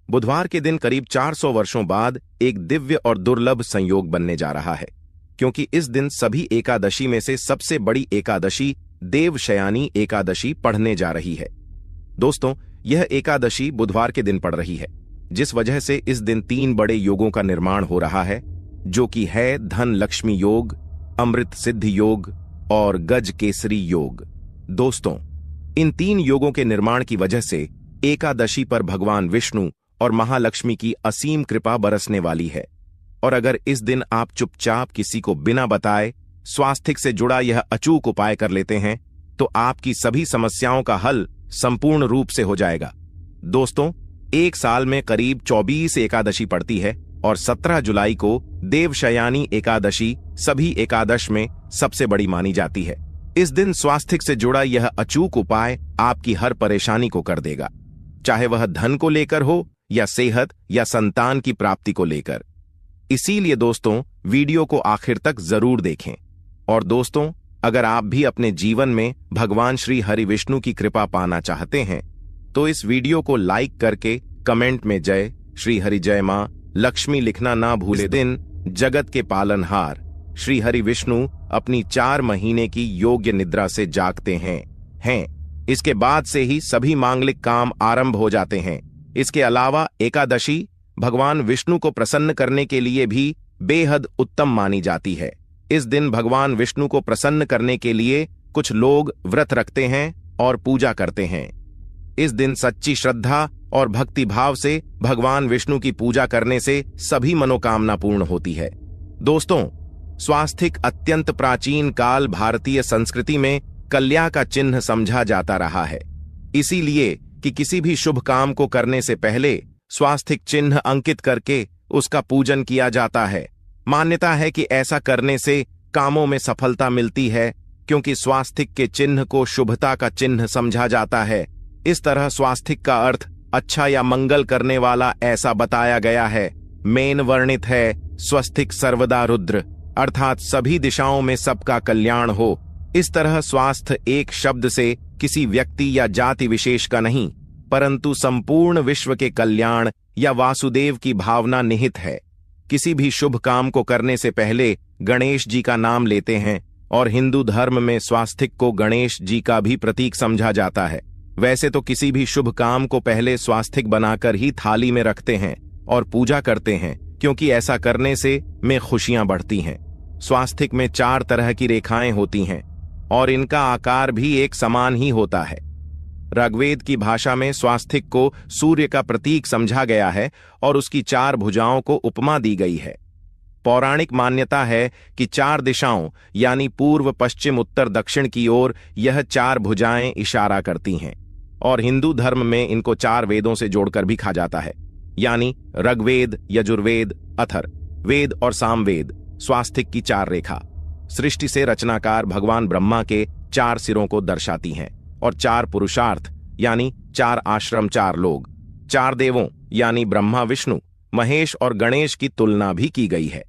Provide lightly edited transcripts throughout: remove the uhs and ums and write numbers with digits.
बुधवार के दिन करीब 400 वर्षों बाद एक दिव्य और दुर्लभ संयोग बनने जा रहा है, क्योंकि इस दिन सभी एकादशी में से सबसे बड़ी एकादशी देवशयानी एकादशी पढ़ने जा रही है। दोस्तों, यह एकादशी बुधवार के दिन पड़ रही है, जिस वजह से इस दिन 3 बड़े योगों का निर्माण हो रहा है, जो कि है धन लक्ष्मी योग, अमृत सिद्धि योग और गज केसरी योग। दोस्तों, इन 3 योगों के निर्माण की वजह से एकादशी पर भगवान विष्णु और महालक्ष्मी की असीम कृपा बरसने वाली है। और अगर इस दिन आप चुपचाप किसी को बिना बताए स्वास्थ्य से जुड़ा यह अचूक उपाय कर लेते हैं, तो आपकी सभी समस्याओं का हल संपूर्ण रूप से हो जाएगा। दोस्तों, एक साल में करीब 24 एकादशी पड़ती है और 17 जुलाई को देवशयानी एकादशी सभी एकादश में सबसे बड़ी मानी जाती है। इस दिन स्वास्थ्य से जुड़ा यह अचूक उपाय आपकी हर परेशानी को कर देगा, चाहे वह धन को लेकर हो या सेहत या संतान की प्राप्ति को लेकर। इसीलिए दोस्तों, वीडियो को आखिर तक जरूर देखें। और दोस्तों, अगर आप भी अपने जीवन में भगवान श्री हरि विष्णु की कृपा पाना चाहते हैं, तो इस वीडियो को लाइक करके कमेंट में जय श्री हरि जय मां लक्ष्मी लिखना ना भूले। दिन जगत के पालनहार श्री हरि विष्णु अपनी 4 महीने की योग्य निद्रा से जागते हैं। इसके बाद से ही सभी मांगलिक काम आरंभ हो जाते हैं। इसके अलावा एकादशी भगवान विष्णु को प्रसन्न करने के लिए भी बेहद उत्तम मानी जाती है। इस दिन भगवान विष्णु को प्रसन्न करने के लिए कुछ लोग व्रत रखते हैं और पूजा करते हैं। इस दिन सच्ची श्रद्धा और भक्ति भाव से भगवान विष्णु की पूजा करने से सभी मनोकामना पूर्ण होती है। दोस्तों, स्वास्थिक अत्यंत प्राचीन काल भारतीय संस्कृति में कल्या का चिन्ह समझा जाता रहा है। इसीलिए कि किसी भी शुभ काम को करने से पहले स्वास्थिक चिन्ह अंकित करके उसका पूजन किया जाता है। मान्यता है कि ऐसा करने से कामों में सफलता मिलती है, क्योंकि स्वास्थिक के चिन्ह को शुभता का चिन्ह समझा जाता है। इस तरह स्वास्थिक का अर्थ अच्छा या मंगल करने वाला ऐसा बताया गया है। मेन वर्णित है स्वस्तिक सर्वदा रुद्र, अर्थात सभी दिशाओं में सबका कल्याण हो। इस तरह स्वास्थ्य एक शब्द से किसी व्यक्ति या जाति विशेष का नहीं, परंतु संपूर्ण विश्व के कल्याण या वासुदेव की भावना निहित है। किसी भी शुभ काम को करने से पहले गणेश जी का नाम लेते हैं, और हिंदू धर्म में स्वास्थिक को गणेश जी का भी प्रतीक समझा जाता है। वैसे तो किसी भी शुभ काम को पहले स्वास्थिक बनाकर ही थाली में रखते हैं और पूजा करते हैं, क्योंकि ऐसा करने से में खुशियां बढ़ती हैं। स्वास्थिक में 4 तरह की रेखाएं होती हैं और इनका आकार भी एक समान ही होता है। ऋग्वेद की भाषा में स्वास्थिक को सूर्य का प्रतीक समझा गया है और उसकी 4 भुजाओं को उपमा दी गई है। पौराणिक मान्यता है कि 4 दिशाओं यानी पूर्व पश्चिम उत्तर दक्षिण की ओर यह 4 भुजाएं इशारा करती हैं, और हिंदू धर्म में इनको 4 वेदों से जोड़कर भी कहा जाता है, यानी ऋग्वेद, यजुर्वेद, अथर वेद और सामवेद। स्वास्थिक की 4 रेखा सृष्टि से रचनाकार भगवान ब्रह्मा के 4 सिरों को दर्शाती हैं, और 4 पुरुषार्थ यानी 4 आश्रम, 4 लोग, 4 देवों यानी ब्रह्मा, विष्णु, महेश और गणेश की तुलना भी की गई है।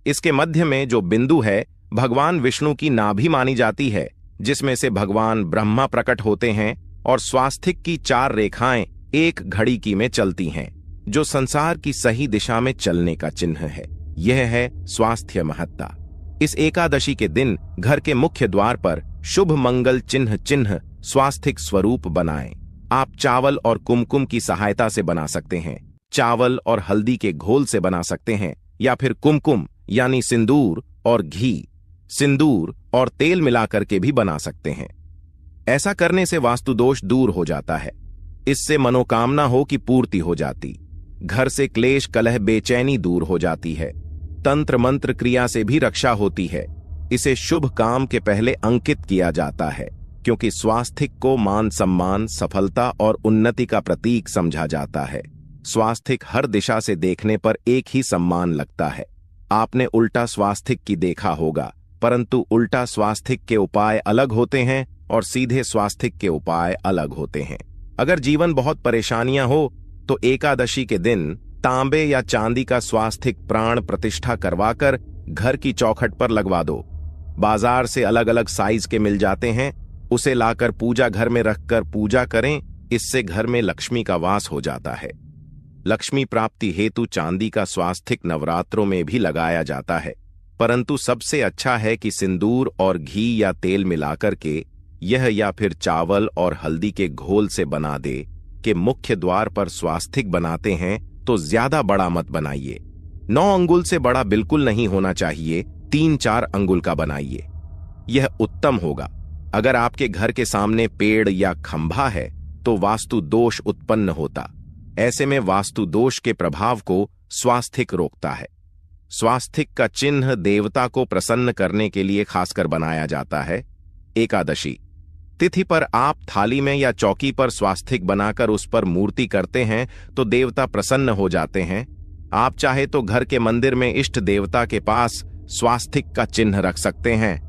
इसके मध्य में जो बिंदु है भगवान विष्णु की नाभि मानी जाती है, जिसमें से भगवान ब्रह्मा प्रकट होते हैं, और स्वास्थिक की 4 रेखाएं एक घड़ी की में चलती हैं, जो संसार की सही दिशा में चलने का चिन्ह है। यह है स्वास्थ्य महत्ता। इस एकादशी के दिन घर के मुख्य द्वार पर शुभ मंगल चिन्ह स्वास्थिक स्वरूप बनाएं। आप चावल और कुमकुम की सहायता से बना सकते हैं, चावल और हल्दी के घोल से बना सकते हैं, या फिर कुमकुम यानी सिंदूर और घी, सिंदूर और तेल मिलाकर के भी बना सकते हैं। ऐसा करने से वास्तु दोष दूर हो जाता है। इससे मनोकामना हो की पूर्ति हो जाती, घर से क्लेश कलह बेचैनी दूर हो जाती है, तंत्र मंत्र क्रिया से भी रक्षा होती है। इसे शुभ काम के पहले अंकित किया जाता है, क्योंकि स्वास्थिक को मान सम्मान, सफलता और उन्नति का प्रतीक समझा जाता है। स्वास्थिक हर दिशा से देखने पर एक ही सम्मान लगता है। आपने उल्टा स्वास्थिक की देखा होगा, परंतु उल्टा स्वास्थिक के उपाय अलग होते हैं और सीधे स्वास्थिक के उपाय अलग होते हैं। अगर जीवन बहुत परेशानियां हो तो एकादशी के दिन तांबे या चांदी का स्वास्थिक प्राण प्रतिष्ठा करवाकर घर की चौखट पर लगवा दो। बाजार से अलग अलग साइज के मिल जाते हैं, उसे लाकर पूजा घर में रखकर पूजा करें। इससे घर में लक्ष्मी का वास हो जाता है। लक्ष्मी प्राप्ति हेतु चांदी का स्वास्तिक नवरात्रों में भी लगाया जाता है, परंतु सबसे अच्छा है कि सिंदूर और घी या तेल मिलाकर के यह या फिर चावल और हल्दी के घोल से बना दे कि मुख्य द्वार पर स्वास्तिक बनाते हैं तो ज्यादा बड़ा मत बनाइए। 9 अंगुल से बड़ा बिल्कुल नहीं होना चाहिए, 3-4 अंगुल का बनाइए, यह उत्तम होगा। अगर आपके घर के सामने पेड़ या खंभा है तो वास्तु दोष उत्पन्न होता। ऐसे में वास्तु दोष के प्रभाव को स्वास्तिक रोकता है। स्वास्तिक का चिन्ह देवता को प्रसन्न करने के लिए खासकर बनाया जाता है। एकादशी तिथि पर आप थाली में या चौकी पर स्वास्तिक बनाकर उस पर मूर्ति करते हैं तो देवता प्रसन्न हो जाते हैं। आप चाहे तो घर के मंदिर में इष्ट देवता के पास स्वास्तिक का चिन्ह रख सकते हैं।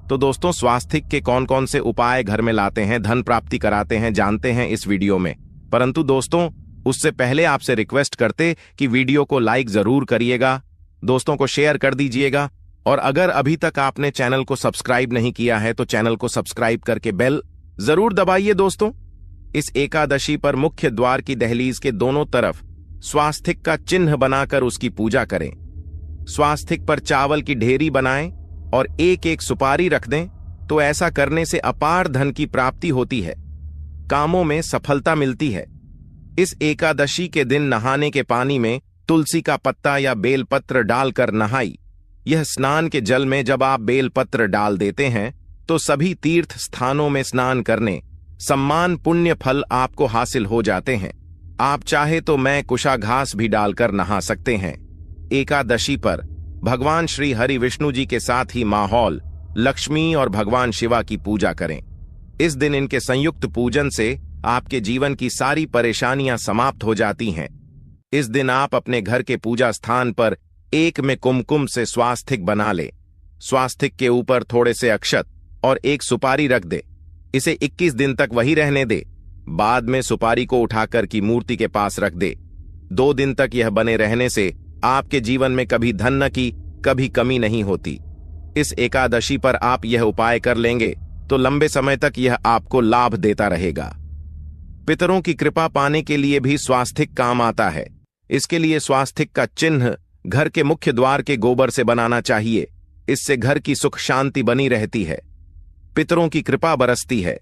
तो दोस्तों, स्वास्तिक के कौन कौन से उपाय घर में लाते हैं, धन प्राप्ति कराते हैं, जानते हैं इस वीडियो में। परंतु दोस्तों, उससे पहले आपसे रिक्वेस्ट करते कि वीडियो को लाइक जरूर करिएगा, दोस्तों को शेयर कर दीजिएगा, और अगर अभी तक आपने चैनल को सब्सक्राइब नहीं किया है तो चैनल को सब्सक्राइब करके बेल जरूर दबाइए। दोस्तों, इस एकादशी पर मुख्य द्वार की दहलीज के दोनों तरफ स्वास्तिक का चिन्ह बनाकर उसकी पूजा करें। स्वास्तिक पर चावल की ढेरी बनाएं और एक एक सुपारी रख दें, तो ऐसा करने से अपार धन की प्राप्ति होती है, कामों में सफलता मिलती है। इस एकादशी के दिन नहाने के पानी में तुलसी का पत्ता या बेलपत्र डालकर नहाई। यह स्नान के जल में जब आप बेलपत्र डाल देते हैं तो सभी तीर्थ स्थानों में स्नान करने सम्मान पुण्य फल आपको हासिल हो जाते हैं। आप चाहे तो मैं कुशाघास भी डालकर नहा सकते हैं। एकादशी पर भगवान श्री हरि विष्णु जी के साथ ही माहौल, लक्ष्मी और भगवान शिवा की पूजा करें। इस दिन इनके संयुक्त पूजन से आपके जीवन की सारी परेशानियां समाप्त हो जाती हैं। इस दिन आप अपने घर के पूजा स्थान पर एक में कुमकुम से स्वास्तिक बना ले। स्वास्तिक के ऊपर थोड़े से अक्षत और एक सुपारी रख दे। इसे 21 दिन तक वही रहने दे। बाद में सुपारी को उठाकर की मूर्ति के पास रख दे। 2 दिन तक यह बने रहने से आपके जीवन में कभी धन की कभी कमी नहीं होती। इस एकादशी पर आप यह उपाय कर लेंगे तो लंबे समय तक यह आपको लाभ देता रहेगा। पितरों की कृपा पाने के लिए भी स्वास्तिक काम आता है। इसके लिए स्वास्तिक का चिन्ह घर के मुख्य द्वार के गोबर से बनाना चाहिए। इससे घर की सुख शांति बनी रहती है, पितरों की कृपा बरसती है।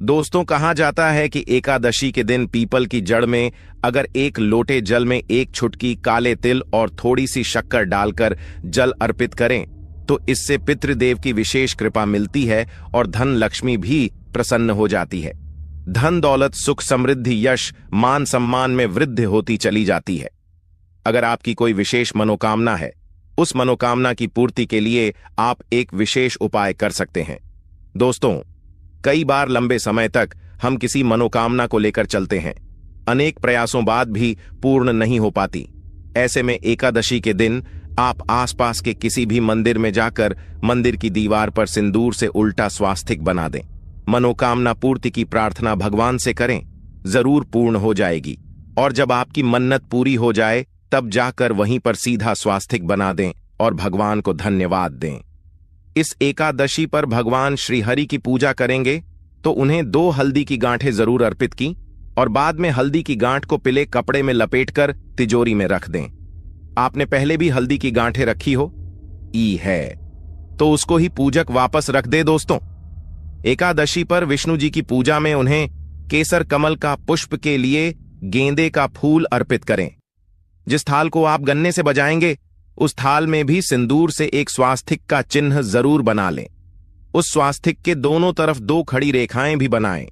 दोस्तों, कहा जाता है कि एकादशी के दिन पीपल की जड़ में अगर 1 लोटे जल में 1 चुटकी काले तिल और थोड़ी सी शक्कर डालकर जल अर्पित करें तो इससे पितृदेव की विशेष कृपा मिलती है और धन लक्ष्मी भी प्रसन्न हो जाती है। धन दौलत सुख समृद्धि यश मान सम्मान में वृद्धि होती चली जाती है। अगर आपकी कोई विशेष मनोकामना है, उस मनोकामना की पूर्ति के लिए आप एक विशेष उपाय कर सकते हैं। दोस्तों, कई बार लंबे समय तक हम किसी मनोकामना को लेकर चलते हैं, अनेक प्रयासों बाद भी पूर्ण नहीं हो पाती। ऐसे में एकादशी के दिन आप आसपास के किसी भी मंदिर में जाकर मंदिर की दीवार पर सिंदूर से उल्टा स्वास्तिक बना दें। मनोकामना पूर्ति की प्रार्थना भगवान से करें, जरूर पूर्ण हो जाएगी। और जब आपकी मन्नत पूरी हो जाए तब जाकर वहीं पर सीधा स्वास्तिक बना दें और भगवान को धन्यवाद दें। इस एकादशी पर भगवान श्री हरि की पूजा करेंगे तो उन्हें 2 हल्दी की गांठें जरूर अर्पित की और बाद में हल्दी की गांठ को पीले कपड़े में लपेटकर तिजोरी में रख दें। आपने पहले भी हल्दी की गांठें रखी हो है तो उसको ही पूजक वापस रख दे। दोस्तों, एकादशी पर विष्णु जी की पूजा में उन्हें केसर कमल का पुष्प के लिए गेंदे का फूल अर्पित करें। जिस थाल को आप गन्ने से बजाएंगे उस थाल में भी सिंदूर से एक स्वास्तिक का चिन्ह जरूर बना लें। उस स्वास्तिक के दोनों तरफ 2 खड़ी रेखाएं भी बनाएं।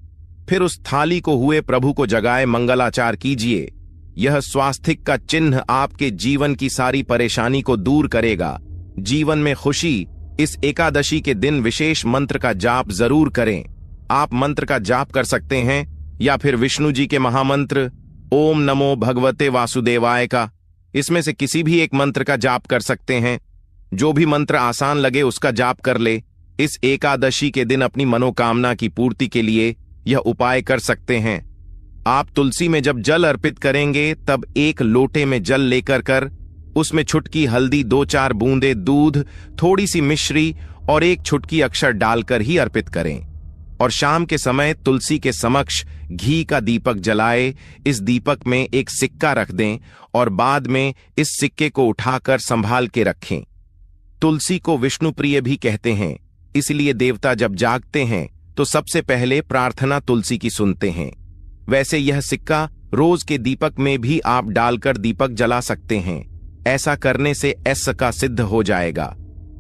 फिर उस थाली को हुए प्रभु को जगाए मंगलाचार कीजिए। यह स्वास्तिक का चिन्ह आपके जीवन की सारी परेशानी को दूर करेगा, जीवन में खुशी। इस एकादशी के दिन विशेष मंत्र का जाप जरूर करें। आप मंत्र का जाप कर सकते हैं या फिर विष्णु जी के महामंत्र ओम नमो भगवते वासुदेवाय का, इसमें से किसी भी एक मंत्र का जाप कर सकते हैं। जो भी मंत्र आसान लगे उसका जाप कर ले। इस एकादशी के दिन अपनी मनोकामना की पूर्ति के लिए यह उपाय कर सकते हैं। आप तुलसी में जब जल अर्पित करेंगे तब 1 लोटे में जल लेकर कर उसमें छुटकी हल्दी, 2-4 बूंदे दूध, थोड़ी सी मिश्री और 1 छुटकी अक्षर डालकर ही अर्पित करें और शाम के समय तुलसी के समक्ष घी का दीपक जलाए। इस दीपक में एक सिक्का रख दें और बाद में इस सिक्के को उठाकर संभाल के रखें। तुलसी को विष्णु प्रिय भी कहते हैं, इसलिए देवता जब जागते हैं तो सबसे पहले प्रार्थना तुलसी की सुनते हैं। वैसे यह सिक्का रोज के दीपक में भी आप डालकर दीपक जला सकते हैं। ऐसा करने से ऐसा का सिद्ध हो जाएगा।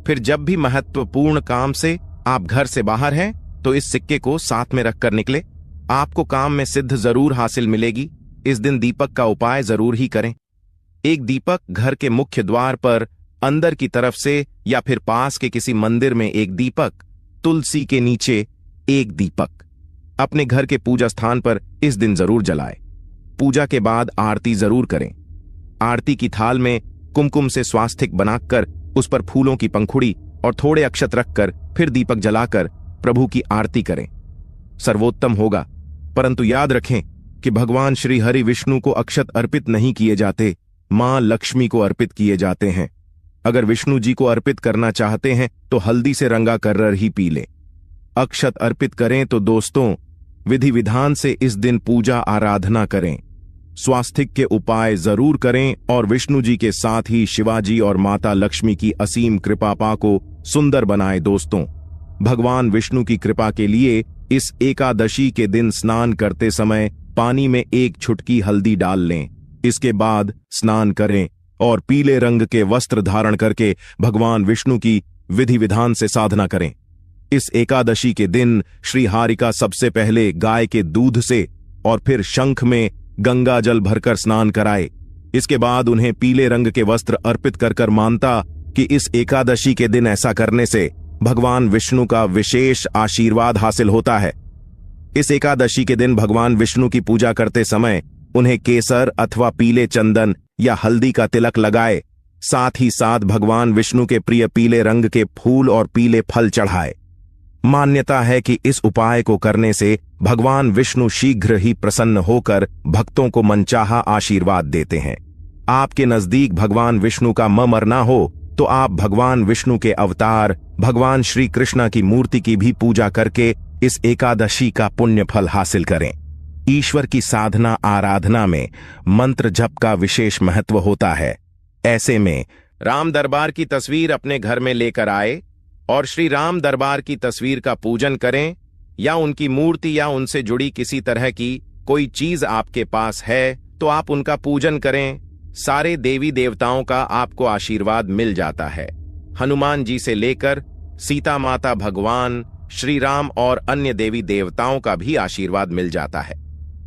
फिर जब भी महत्वपूर्ण काम से आप घर से बाहर हैं तो इस सिक्के को साथ में रखकर निकले। आपको काम में सिद्ध जरूर हासिल मिलेगी। इस दिन दीपक का उपाय जरूर ही करें। एक दीपक घर के मुख्य द्वार पर अंदर की तरफ से या फिर पास के किसी मंदिर में एक दीपक, तुलसी के नीचे एक दीपक अपने घर के पूजा स्थान पर इस दिन जरूर जलाए। पूजा के बाद आरती जरूर करें। आरती की थाल में कुमकुम से स्वास्तिक बनाकर उस पर फूलों की पंखुड़ी और थोड़े अक्षत रखकर फिर दीपक जलाकर प्रभु की आरती करें। सर्वोत्तम होगा। परंतु याद रखें कि भगवान श्री हरि विष्णु को अक्षत अर्पित नहीं किए जाते, मां लक्ष्मी को अर्पित किए जाते हैं। अगर विष्णु जी को अर्पित करना चाहते हैं तो हल्दी से रंगा कर्रर ही पी लें। अक्षत अर्पित करें तो दोस्तों विधि विधान से इस दिन पूजा आराधना करें। स्वास्तिक के उपाय जरूर करें और विष्णु जी के साथ ही शिवाजी और माता लक्ष्मी की असीम कृपा पा को सुंदर बनाए। दोस्तों, भगवान विष्णु की कृपा के लिए इस एकादशी के दिन स्नान करते समय पानी में एक चुटकी हल्दी डाल लें। इसके बाद स्नान करें और पीले रंग के वस्त्र धारण करके भगवान विष्णु की विधि विधान से साधना करें। इस एकादशी के दिन श्री हारिका सबसे पहले गाय के दूध से और फिर शंख में गंगा जल भरकर स्नान कराए। इसके बाद उन्हें पीले रंग के वस्त्र अर्पित कर मानता कि इस एकादशी के दिन ऐसा करने से भगवान विष्णु का विशेष आशीर्वाद हासिल होता है। इस एकादशी के दिन भगवान विष्णु की पूजा करते समय उन्हें केसर अथवा पीले चंदन या हल्दी का तिलक लगाए। साथ ही साथ भगवान विष्णु के प्रिय पीले रंग के फूल और पीले फल चढ़ाए। मान्यता है कि इस उपाय को करने से भगवान विष्णु शीघ्र ही प्रसन्न होकर भक्तों को मनचाहा आशीर्वाद देते हैं। आपके नजदीक भगवान विष्णु का मरना हो तो आप भगवान विष्णु के अवतार भगवान श्री कृष्ण की मूर्ति की भी पूजा करके इस एकादशी का पुण्य फल हासिल करें। ईश्वर की साधना आराधना में मंत्र जप का विशेष महत्व होता है। ऐसे में राम दरबार की तस्वीर अपने घर में लेकर आए और श्री राम दरबार की तस्वीर का पूजन करें, या उनकी मूर्ति या उनसे जुड़ी किसी तरह की कोई चीज आपके पास है तो आप उनका पूजन करें। सारे देवी देवताओं का आपको आशीर्वाद मिल जाता है। हनुमान जी से लेकर सीता माता, भगवान श्री राम और अन्य देवी देवताओं का भी आशीर्वाद मिल जाता है।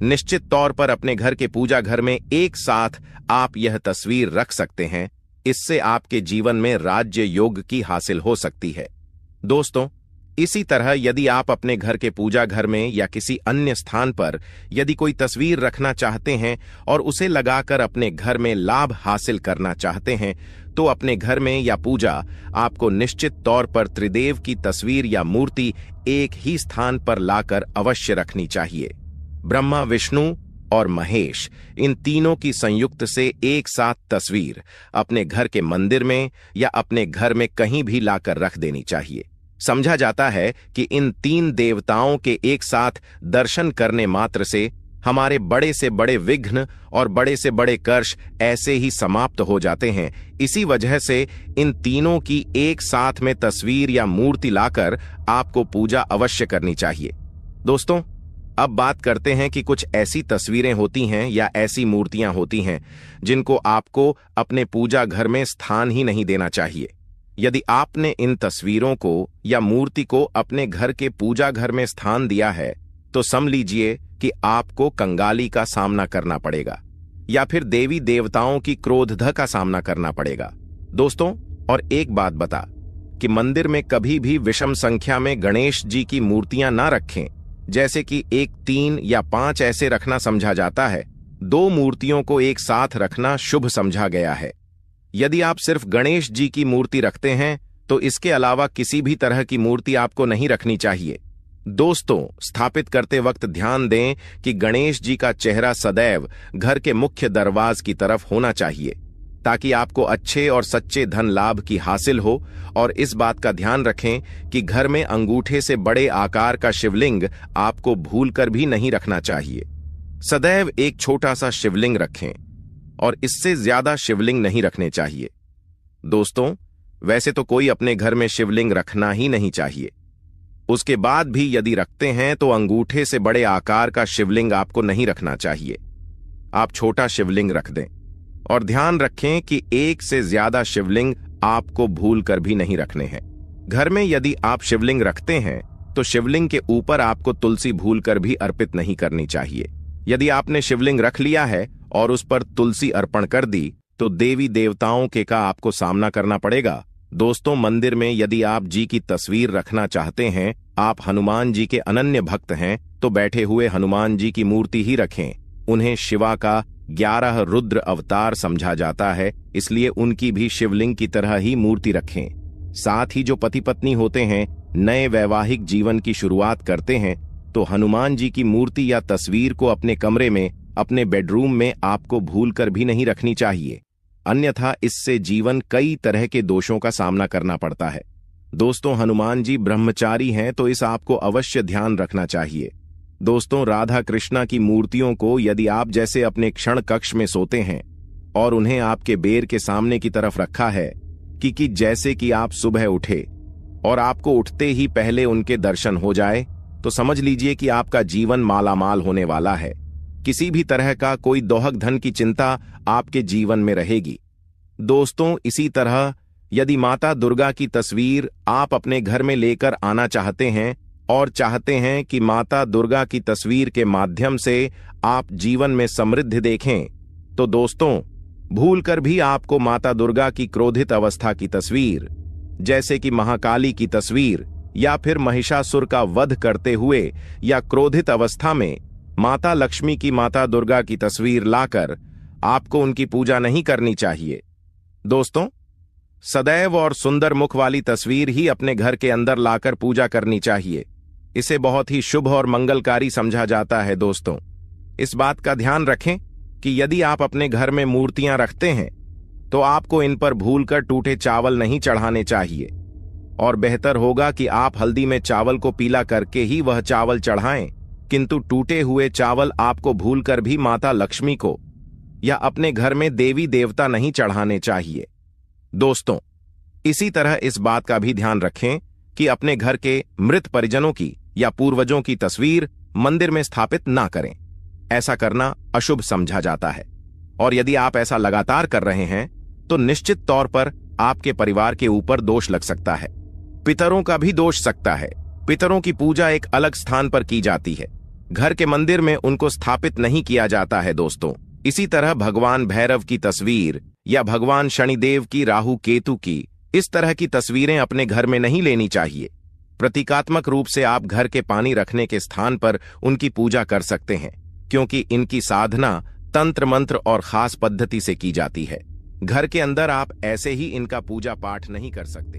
निश्चित तौर पर अपने घर के पूजा घर में एक साथ आप यह तस्वीर रख सकते हैं। इससे आपके जीवन में राज्य योग की हासिल हो सकती है। दोस्तों, इसी तरह यदि आप अपने घर के पूजा घर में या किसी अन्य स्थान पर यदि कोई तस्वीर रखना चाहते हैं और उसे लगाकर अपने घर में लाभ हासिल करना चाहते हैं तो अपने घर में या पूजा आपको निश्चित तौर पर त्रिदेव की तस्वीर या मूर्ति एक ही स्थान पर लाकर अवश्य रखनी चाहिए। ब्रह्मा, विष्णु और महेश, इन तीनों की संयुक्त से एक साथ तस्वीर अपने घर के मंदिर में या अपने घर में कहीं भी लाकर रख देनी चाहिए। समझा जाता है कि इन तीन देवताओं के एक साथ दर्शन करने मात्र से हमारे बड़े से बड़े विघ्न और बड़े से बड़े कर्ष ऐसे ही समाप्त हो जाते हैं। इसी वजह से इन तीनों की एक साथ में तस्वीर या मूर्ति लाकर आपको पूजा अवश्य करनी चाहिए। दोस्तों, अब बात करते हैं कि कुछ ऐसी तस्वीरें होती हैं या ऐसी मूर्तियां होती हैं जिनको आपको अपने पूजा घर में स्थान ही नहीं देना चाहिए। यदि आपने इन तस्वीरों को या मूर्ति को अपने घर के पूजा घर में स्थान दिया है तो समझ लीजिए कि आपको कंगाली का सामना करना पड़ेगा या फिर देवी देवताओं की क्रोध का सामना करना पड़ेगा। दोस्तों, और एक बात बता कि मंदिर में कभी भी विषम संख्या में गणेश जी की मूर्तियां ना रखें। जैसे कि 1, 3 या 5 ऐसे रखना समझा जाता है। 2 मूर्तियों को एक साथ रखना शुभ समझा गया है। यदि आप सिर्फ गणेश जी की मूर्ति रखते हैं तो इसके अलावा किसी भी तरह की मूर्ति आपको नहीं रखनी चाहिए। दोस्तों, स्थापित करते वक्त ध्यान दें कि गणेश जी का चेहरा सदैव घर के मुख्य दरवाजे की तरफ होना चाहिए ताकि आपको अच्छे और सच्चे धन लाभ की हासिल हो। और इस बात का ध्यान रखें कि घर में अंगूठे से बड़े आकार का शिवलिंग आपको भूलकर भी नहीं रखना चाहिए। सदैव एक छोटा सा शिवलिंग रखें और इससे ज्यादा शिवलिंग नहीं रखने चाहिए। दोस्तों, वैसे तो कोई अपने घर में शिवलिंग रखना ही नहीं चाहिए। उसके बाद भी यदि रखते हैं तो अंगूठे से बड़े आकार का शिवलिंग आपको नहीं रखना चाहिए। आप छोटा शिवलिंग रख दें और ध्यान रखें कि एक से ज्यादा शिवलिंग आपको भूल कर भी नहीं रखने हैं। घर में यदि आप शिवलिंग रखते हैं तो शिवलिंग के ऊपर आपको तुलसी भूल कर भी अर्पित नहीं करनी चाहिए। यदि आपने शिवलिंग रख लिया है और उस पर तुलसी अर्पण कर दी तो देवी देवताओं के का आपको सामना करना पड़ेगा। दोस्तों, मंदिर में यदि आप जी की तस्वीर रखना चाहते हैं, आप हनुमान जी के अनन्य भक्त हैं, तो बैठे हुए हनुमान जी की मूर्ति ही रखें। उन्हें शिवा का 11 रुद्र अवतार समझा जाता है, इसलिए उनकी भी शिवलिंग की तरह ही मूर्ति रखें। साथ ही जो पति पत्नी होते हैं, नए वैवाहिक जीवन की शुरुआत करते हैं, तो हनुमान जी की मूर्ति या तस्वीर को अपने कमरे में, अपने बेडरूम में आपको भूलकर भी नहीं रखनी चाहिए, अन्यथा इससे जीवन कई तरह के दोषों का सामना करना पड़ता है। दोस्तों, हनुमान जी ब्रह्मचारी हैं, तो इस आपको अवश्य ध्यान रखना चाहिए। दोस्तों, राधा कृष्णा की मूर्तियों को यदि आप जैसे अपने क्षण कक्ष में सोते हैं और उन्हें आपके बेर के सामने की तरफ रखा है कि जैसे कि आप सुबह उठे और आपको उठते ही पहले उनके दर्शन हो जाए, तो समझ लीजिए कि आपका जीवन मालामाल होने वाला है। किसी भी तरह का कोई दोहक धन की चिंता आपके जीवन में रहेगी। दोस्तों, इसी तरह यदि माता दुर्गा की तस्वीर आप अपने घर में लेकर आना चाहते हैं और चाहते हैं कि माता दुर्गा की तस्वीर के माध्यम से आप जीवन में समृद्धि देखें, तो दोस्तों, भूलकर भी आपको माता दुर्गा की क्रोधित अवस्था की तस्वीर, जैसे कि महाकाली की तस्वीर या फिर महिषासुर का वध करते हुए या क्रोधित अवस्था में माता लक्ष्मी की, माता दुर्गा की तस्वीर लाकर आपको उनकी पूजा नहीं करनी चाहिए। दोस्तों, सदैव और सुंदर मुख वाली तस्वीर ही अपने घर के अंदर लाकर पूजा करनी चाहिए। इसे बहुत ही शुभ और मंगलकारी समझा जाता है। दोस्तों, इस बात का ध्यान रखें कि यदि आप अपने घर में मूर्तियां रखते हैं तो आपको इन पर भूलकर टूटे चावल नहीं चढ़ाने चाहिए, और बेहतर होगा कि आप हल्दी में चावल को पीला करके ही वह चावल चढ़ाएं, किंतु टूटे हुए चावल आपको भूलकर भी माता लक्ष्मी को या अपने घर में देवी देवता नहीं चढ़ाने चाहिए। दोस्तों, इसी तरह इस बात का भी ध्यान रखें कि अपने घर के मृत परिजनों की या पूर्वजों की तस्वीर मंदिर में स्थापित ना करें। ऐसा करना अशुभ समझा जाता है, और यदि आप ऐसा लगातार कर रहे हैं तो निश्चित तौर पर आपके परिवार के ऊपर दोष लग सकता है। पितरों का भी दोष सकता है। पितरों की पूजा एक अलग स्थान पर की जाती है, घर के मंदिर में उनको स्थापित नहीं किया जाता है। दोस्तों, इसी तरह भगवान भैरव की तस्वीर या भगवान शनिदेव की, राहु केतु की, इस तरह की तस्वीरें अपने घर में नहीं लेनी चाहिए। प्रतीकात्मक रूप से आप घर के पानी रखने के स्थान पर उनकी पूजा कर सकते हैं, क्योंकि इनकी साधना तंत्र मंत्र और खास पद्धति से की जाती है। घर के अंदर आप ऐसे ही इनका पूजा पाठ नहीं कर सकते।